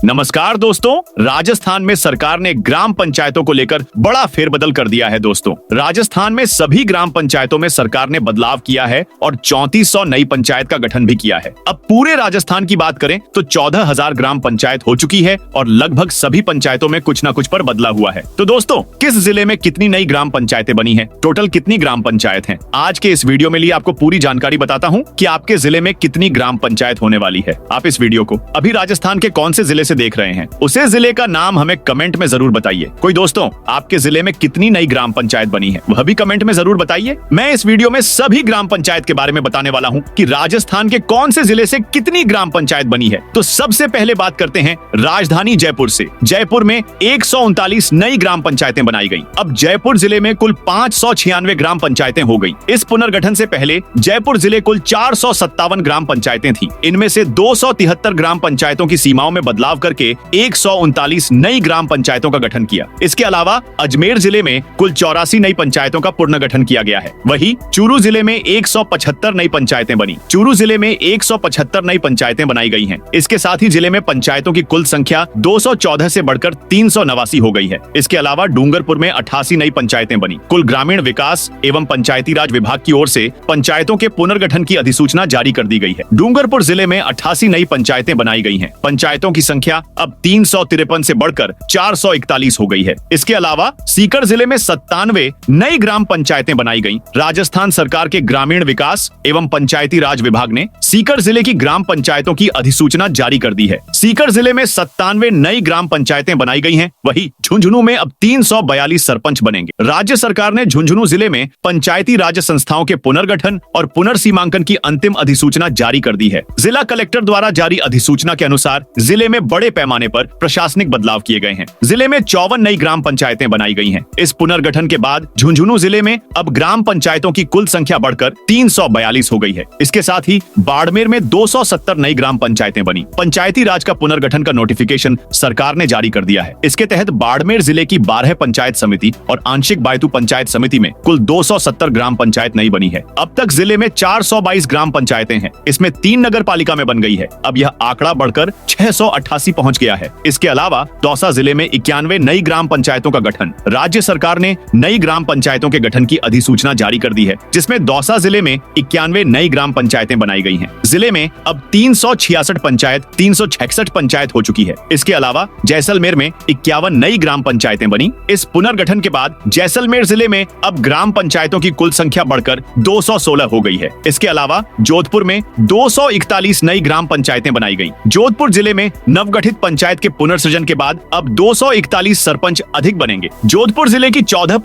नमस्कार दोस्तों, राजस्थान में सरकार ने ग्राम पंचायतों को लेकर बड़ा फेरबदल कर दिया है। दोस्तों, राजस्थान में सभी ग्राम पंचायतों में सरकार ने बदलाव किया है और 3400 नई पंचायत का गठन भी किया है। अब पूरे राजस्थान की बात करें तो 14,000 ग्राम पंचायत हो चुकी है और लगभग सभी पंचायतों में कुछ न कुछ पर बदला हुआ है। तो दोस्तों, किस जिले में कितनी नई ग्राम पंचायतें बनी है, टोटल कितनी ग्राम पंचायत है, आज के इस वीडियो में लिए आपको पूरी जानकारी बताता हूँ कि आपके जिले में कितनी ग्राम पंचायत होने वाली है। आप इस वीडियो को अभी राजस्थान के कौन से जिले से देख रहे हैं, उसे जिले का नाम हमें कमेंट में जरूर बताइए। कोई दोस्तों, आपके जिले में कितनी नई ग्राम पंचायत बनी है, वह भी कमेंट में जरूर बताइए। मैं इस वीडियो में सभी ग्राम पंचायत के बारे में बताने वाला हूं कि राजस्थान के कौन से जिले से कितनी ग्राम पंचायत बनी है। तो सबसे पहले बात करते हैं राजधानी जयपुर से। जयपुर में 139 नई ग्राम पंचायतें बनाई गई। अब जयपुर जिले में कुल 596 ग्राम पंचायतें हो गई। इस पुनर्गठन से पहले जयपुर जिले कुल 457 ग्राम पंचायतें थी। इनमें से 273 ग्राम पंचायतों की सीमाओं में बदलाव करके 139 नई ग्राम पंचायतों का गठन किया। इसके अलावा अजमेर जिले में कुल 84 नई पंचायतों का पुनर्गठन किया गया है। वहीं चूरू जिले में 175 नई पंचायतें बनी। चूरू जिले में 175 नई पंचायतें बनाई गई हैं। इसके साथ ही जिले में पंचायतों की कुल संख्या 214 से बढ़कर 389 हो गई है। इसके अलावा डूंगरपुर में 88 नई पंचायतें बनी। कुल ग्रामीण विकास एवं पंचायती राज विभाग की ओर से पंचायतों के पुनर्गठन की अधिसूचना जारी कर दी गई है। डूंगरपुर जिले में 88 नई पंचायतें बनाई गई हैं। पंचायतों की संख्या अब 353 से बढ़कर 441 हो गई है। इसके अलावा सीकर जिले में 97 नई ग्राम पंचायतें बनाई गईं। राजस्थान सरकार के ग्रामीण विकास एवं पंचायती राज विभाग ने सीकर जिले की ग्राम पंचायतों की अधिसूचना जारी कर दी है। सीकर जिले में 97 नई ग्राम पंचायतें बनाई गई हैं। वहीं झुंझुनू में अब 342 सरपंच बनेंगे। राज्य सरकार ने झुंझुनू जिले में पंचायती राज संस्थाओं के पुनर्गठन और पुनर्सीमांकन की अंतिम अधिसूचना जारी कर दी है। जिला कलेक्टर द्वारा जारी अधिसूचना के अनुसार जिले में बड़े पैमाने पर प्रशासनिक बदलाव किए गए हैं। जिले में 54 नई ग्राम पंचायतें बनाई गई हैं। इस पुनर्गठन के बाद झुंझुनू जिले में अब ग्राम पंचायतों की कुल संख्या बढ़कर 342 हो गई है। इसके साथ ही बाड़मेर में 270 नई ग्राम पंचायतें बनी। पंचायती राज का पुनर्गठन का नोटिफिकेशन सरकार ने जारी कर दिया है। इसके तहत बाड़मेर जिले की 12 पंचायत समिति और आंशिक बायतू पंचायत समिति में कुल 270 ग्राम पंचायत नई बनी है। अब तक जिले में 422 ग्राम पंचायतें हैं। इसमें 3 नगर पालिका में बन गई है। अब यह आंकड़ा बढ़कर 688 पहुंच गया है। इसके अलावा दौसा जिले में 91 नई ग्राम पंचायतों का गठन। राज्य सरकार ने नई ग्राम पंचायतों के गठन की अधिसूचना जारी कर दी है, जिसमें दौसा जिले में 91 नई ग्राम पंचायतें बनाई गई हैं। जिले में अब 366 पंचायत 366 पंचायत हो चुकी है। इसके अलावा जैसलमेर में 51 नई ग्राम पंचायतें बनी। इस पुनर्गठन के बाद जैसलमेर जिले में अब ग्राम पंचायतों की कुल संख्या बढ़कर 216 हो गई है। इसके अलावा जोधपुर में 241 नई ग्राम पंचायतें बनाई गई। जोधपुर जिले में नवगठित पंचायत के पुनर्सृजन के बाद अब 241 सरपंच अधिक बनेंगे। जोधपुर जिले की 14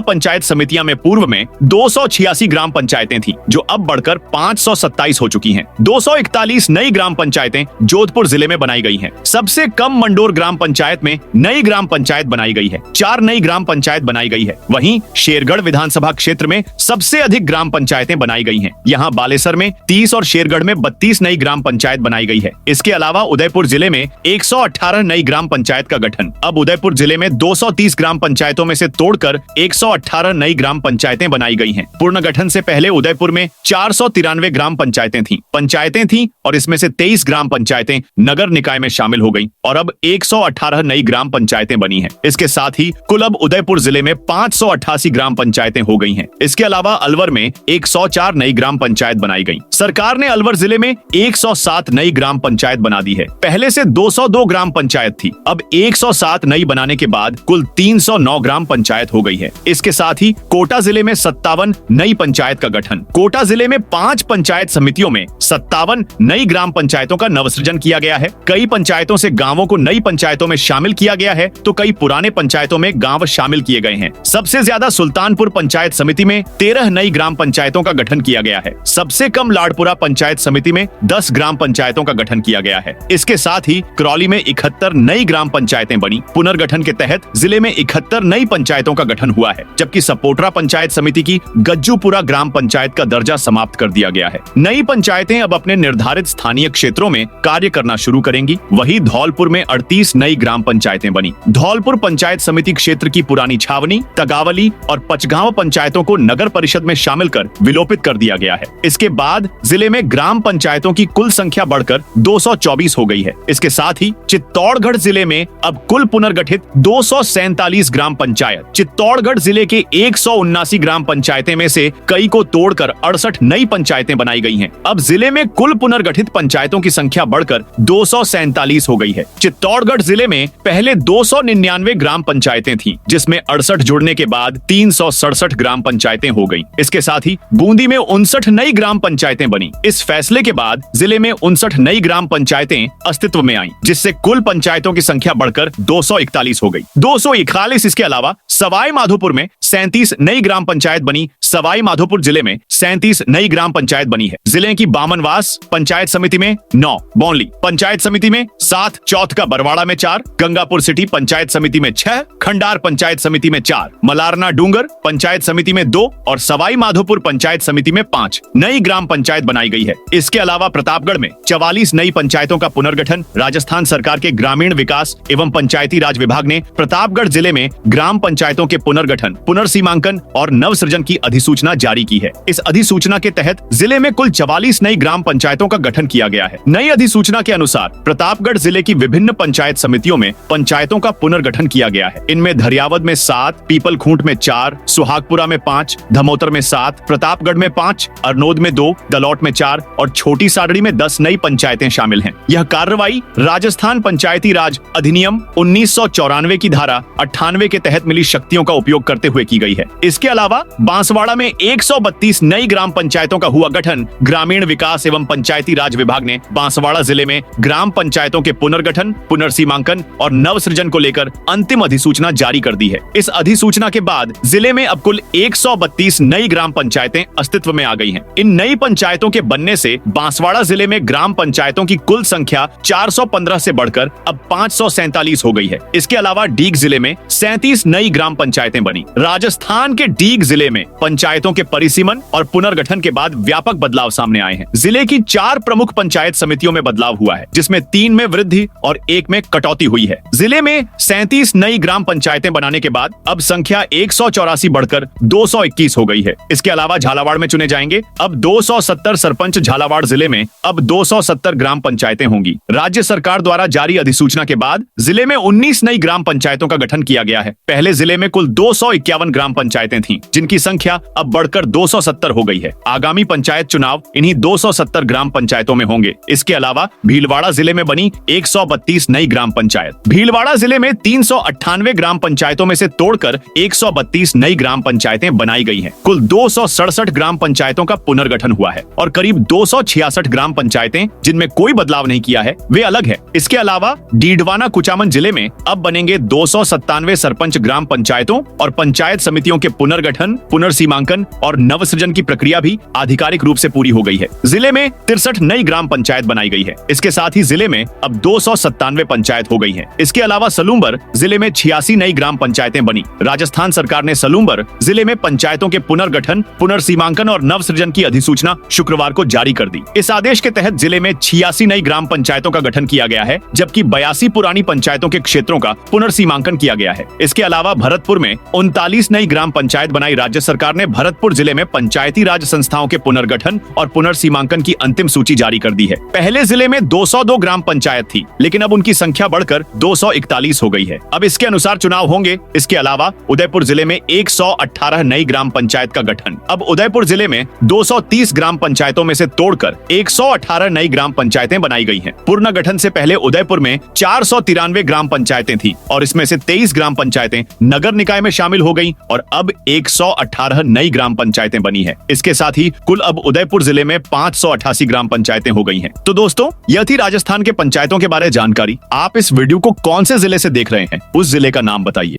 पंचायत समितियां में पूर्व में 286 ग्राम पंचायतें थी, जो अब बढ़कर 527 हो चुकी हैं। 241 नई ग्राम पंचायतें जोधपुर जिले में बनाई गई हैं। सबसे कम मंडोर ग्राम पंचायत में नई ग्राम पंचायत बनाई गई है। 4 नई ग्राम पंचायत बनाई गई है। वहीं शेरगढ़ विधानसभा क्षेत्र में सबसे अधिक ग्राम पंचायतें बनाई गई हैं। यहाँ बालेसर में 30 और शेरगढ़ में 32 नई ग्राम पंचायत बनाई गई है। इसके अलावा उदयपुर जिले में 118 नई ग्राम पंचायत का गठन। अब उदयपुर जिले में 230 ग्राम पंचायतों में से तोड़कर 118 नई ग्राम पंचायतें बनाई गई हैं। पूर्ण गठन से पहले उदयपुर में 493 ग्राम पंचायतें थीं और इसमें से 23 ग्राम पंचायतें नगर निकाय में शामिल हो गईं और अब 118 नई ग्राम पंचायतें बनी हैं। इसके साथ ही कुल अब उदयपुर जिले में 588 ग्राम पंचायतें हो गई हैं। इसके अलावा अलवर में 104 नई ग्राम पंचायत बनाई गई। सरकार ने अलवर जिले में 107 नई ग्राम पंचायत बना दी है। पहले से 202 ग्राम पंचायत थी, अब 107 नई बनाने के बाद कुल 309 ग्राम पंचायत हो गई है। इसके साथ ही कोटा जिले में 57 नई पंचायत का गठन। कोटा जिले में 5 पंचायत समितियों में 57 नई ग्राम पंचायतों का नवसृजन किया गया है। कई पंचायतों से गांवों को नई पंचायतों में शामिल किया गया है, तो कई पुराने पंचायतों में गांव शामिल किए गए हैं। सबसे ज्यादा सुल्तानपुर पंचायत समिति में 13 नई ग्राम पंचायतों का गठन किया गया है। सबसे कम लाड़पुरा पंचायत समिति में 10 ग्राम पंचायतों का गठन किया गया है। इसके साथ ही करौली में 71 नई ग्राम पंचायतें बनी। पुनर्गठन के तहत जिले में 71 नई पंचायतों का गठन हुआ है, जबकि सपोटरा पंचायत समिति की गज्जूपुरा ग्राम पंचायत का दर्जा समाप्त कर दिया गया है। नई पंचायतें अब अपने निर्धारित स्थानीय क्षेत्रों में कार्य करना शुरू करेंगी। वहीं धौलपुर में 38 नई ग्राम पंचायतें बनी। धौलपुर पंचायत समिति क्षेत्र की पुरानी छावनी, तगावली और पचगांव पंचायतों को नगर परिषद में शामिल कर विलोपित कर दिया गया है। इसके बाद जिले में ग्राम पंचायतों की कुल संख्या बढ़कर 224 हो गई है। इसके साथ ही चित्तौड़गढ़ जिले में अब कुल पुनर्गठित 247 ग्राम पंचायत। चित्तौड़गढ़ जिले के 179 ग्राम पंचायतें में से कई को तोड़कर 68 नई पंचायतें बनाई गई हैं। अब जिले में कुल पुनर्गठित पंचायतों की संख्या बढ़कर 247 हो गई है। चित्तौड़गढ़ जिले में पहले 299 ग्राम पंचायतें थीं, जिसमें 68 जुड़ने के बाद 367 ग्राम पंचायतें हो गईं। इसके साथ ही बूंदी में 59 नई ग्राम पंचायतें बनी। इस फैसले के बाद जिले में 59 नई ग्राम पंचायतें अस्तित्व में आईं, जिससे कुल पंचायतों की संख्या बढ़कर 241 हो गई। 241 इसके अलावा सवाई माधोपुर में 37 नई ग्राम पंचायत बनी। सवाई माधोपुर जिले में 37 नई ग्राम पंचायत बनी है। जिले की बामनवास पंचायत समिति में 9, बौनली पंचायत समिति में 7, चौथका बरवाड़ा में 4, गंगापुर सिटी पंचायत समिति में 6, खंडार पंचायत समिति में 4, मलारना डूंगर पंचायत समिति में 2 और सवाई माधोपुर पंचायत समिति में 5 नई ग्राम पंचायत बनाई गई है। इसके अलावा प्रतापगढ़ में 44 नई पंचायतों का पुनर्गठन। राजस्थान सरकार के ग्रामीण विकास एवं पंचायती राज विभाग ने प्रतापगढ़ जिले में ग्राम पंचायतों के पुनर्गठन, पुनर्सीमांकन और नवसृजन की अधिसूचना जारी की है। इस अधिसूचना के तहत जिले में कुल 44 नई ग्राम पंचायतों का गठन किया गया है। नई अधिसूचना के अनुसार प्रतापगढ़ जिले की विभिन्न पंचायत समितियों में पंचायतों का पुनर्गठन किया गया है। इनमें धरियावद में 7, पीपलखूंट में 4, सुहागपुरा में 5, धमोतर में 7, प्रतापगढ़ में 5, अरनोद में 2, दलौट में 4 और छोटी सादड़ी में 10 नई पंचायतें शामिल हैं। यह कार्रवाई राजस्थान पंचायती राज अधिनियम 1994 की धारा 98 के तहत मिली शक्तियों का उपयोग करते हुए की गई है। इसके अलावा बांसवाड़ा में 132 नई ग्राम पंचायतों का हुआ गठन। ग्रामीण विकास एवं पंचायती राज विभाग ने बांसवाड़ा जिले में ग्राम पंचायतों के पुनर्गठन, पुनर्सीमांकन और नवसृजन को लेकर अंतिम अधिसूचना जारी कर दी है। इस अधिसूचना के बाद जिले में अब कुल 132 नई ग्राम पंचायतें अस्तित्व में आ गई हैं। इन नई पंचायतों के बनने से बांसवाड़ा जिले में ग्राम पंचायतों की कुल संख्या 415 से बढ़कर अब 547 हो गई है। इसके अलावा डीग जिले में 37 नई ग्राम पंचायतें बनी। राजस्थान के डीग जिले में पंचायतों के परिसीमन और पुनर्गठन के बाद व्यापक बदलाव सामने आए हैं। जिले की 4 प्रमुख पंचायत समितियों में बदलाव हुआ है, जिसमें 3 में वृद्धि और 1 में कटौती हुई है। जिले में 37 नई ग्राम पंचायतें बनाने के बाद अब संख्या 184 बढ़कर 221 हो गई है। इसके अलावा झालावाड़ में चुने जाएंगे अब 270 सरपंच। झालावाड़ जिले में अब 270 ग्राम पंचायतें होंगी। राज्य सरकार द्वारा जारी अधिसूचना के बाद जिले में 19 नई ग्राम पंचायतों का गठन किया गया है। पहले जिले में कुल 251 ग्राम पंचायतें थीं, जिनकी संख्या अब बढ़कर 270 हो गई है। आगामी पंचायत चुनाव इन्हीं 270 ग्राम पंचायतों में होंगे। इसके अलावा भीलवाड़ा जिले में बनी 132 नई ग्राम पंचायत। भीलवाड़ा जिले में 398 ग्राम पंचायतों में से तोड़कर 132 नई ग्राम पंचायतें बनाई गई हैं। कुल 267 ग्राम पंचायतों का पुनर्गठन हुआ है और करीब 266 ग्राम पंचायतें जिनमें कोई बदलाव नहीं किया है वे अलग है। इसके अलावा डीडवाना कुचामन जिले में अब बनेंगे 297 सरपंच ग्राम पंचायतों और पंचायत समितियों के पुनर्गठन, पुनर्सीमांकन और नवसृजन की प्रक्रिया भी आधिकारिक रूप से पूरी हो गई है। जिले में 63 नई ग्राम पंचायत बनाई गई है। इसके साथ ही जिले में अब 297 पंचायत हो गई है। इसके अलावा सलूम्बर जिले में 86 नई ग्राम पंचायतें बनी। राजस्थान सरकार ने सलूम्बर जिले में पंचायतों के पुनर्गठन, पुनर्सीमांकन और नवसृजन की अधिसूचना शुक्रवार को जारी कर दी। इस आदेश के तहत जिले में 86 नई ग्राम पंचायतों का गठन किया गया है, जबकि 82 पुरानी पंचायतों के क्षेत्रों का पुनर्सीमांकन किया गया है। इसके अलावा भरतपुर में 39 नई ग्राम पंचायत बनाई। राज्य सरकार ने भरतपुर जिले में पंचायती राज संस्थाओं के पुनर्गठन और पुनर्सीमांकन की अंतिम सूची जारी कर दी है। पहले जिले में 202 ग्राम पंचायत थी, लेकिन अब उनकी संख्या बढ़कर 241 हो गई है। अब इसके अनुसार चुनाव होंगे। इसके अलावा उदयपुर जिले में 118 नई ग्राम पंचायत का गठन। अब उदयपुर जिले में 230 ग्राम पंचायतों में से तोड़कर 118 नई ग्राम पंचायतें बनाई गई हैं। पूर्ण गठन से पहले उदयपुर में 493 ग्राम पंचायतें थी और इसमें से 23 ग्राम पंचायतें नगर निकाय में शामिल हो गई और अब 118 नई ग्राम पंचायतें बनी है। इसके साथ ही कुल अब उदयपुर जिले में 588 ग्राम पंचायतें हो गई हैं। तो दोस्तों, यह थी राजस्थान के पंचायतों के बारे में जानकारी। आप इस वीडियो को कौन से जिले से देख रहे हैं, उस जिले का नाम बताइए।